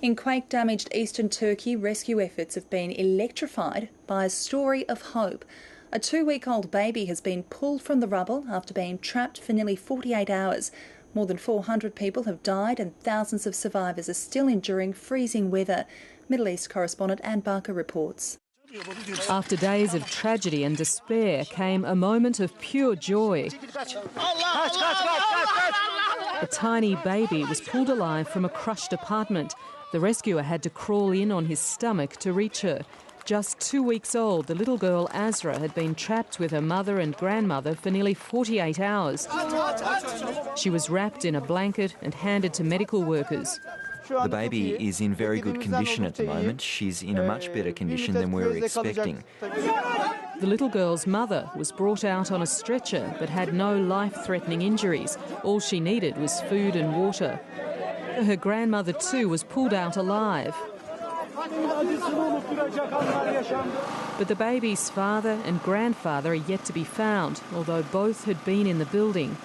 In quake-damaged eastern Turkey, rescue efforts have been electrified by a story of hope. A 2-week-old baby has been pulled from the rubble after being trapped for nearly 48 hours. More than 400 people have died and thousands of survivors are still enduring freezing weather. Middle East correspondent Anne Barker reports. After days of tragedy and despair came a moment of pure joy. A tiny baby was pulled alive from a crushed apartment. The rescuer had to crawl in on his stomach to reach her. Just 2 weeks old, the little girl Azra had been trapped with her mother and grandmother for nearly 48 hours. She was wrapped in a blanket and handed to medical workers. The baby is in very good condition at the moment. She's in a much better condition than we were expecting. The little girl's mother was brought out on a stretcher but had no life-threatening injuries. All she needed was food and water. Her grandmother too was pulled out alive. But the baby's father and grandfather are yet to be found, although both had been in the building.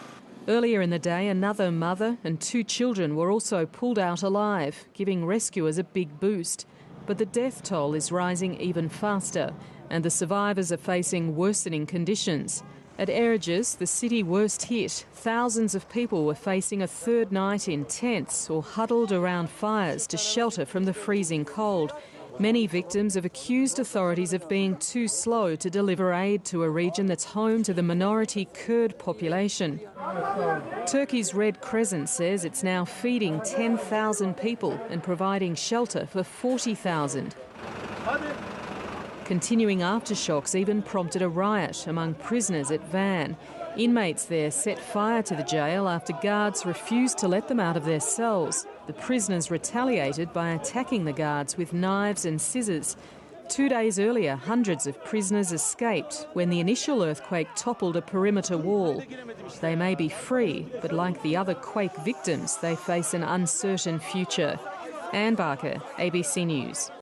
Earlier in the day, another mother and 2 children were also pulled out alive, giving rescuers a big boost. But the death toll is rising even faster, and the survivors are facing worsening conditions. At Erciyes, the city worst hit, thousands of people were facing a third night in tents or huddled around fires to shelter from the freezing cold. Many victims have accused authorities of being too slow to deliver aid to a region that's home to the minority Kurd population. Turkey's Red Crescent says it's now feeding 10,000 people and providing shelter for 40,000. Continuing aftershocks even prompted a riot among prisoners at Van. Inmates there set fire to the jail after guards refused to let them out of their cells. The prisoners retaliated by attacking the guards with knives and scissors. 2 days earlier, hundreds of prisoners escaped when the initial earthquake toppled a perimeter wall. They may be free, but like the other quake victims, they face an uncertain future. Anne Barker, ABC News.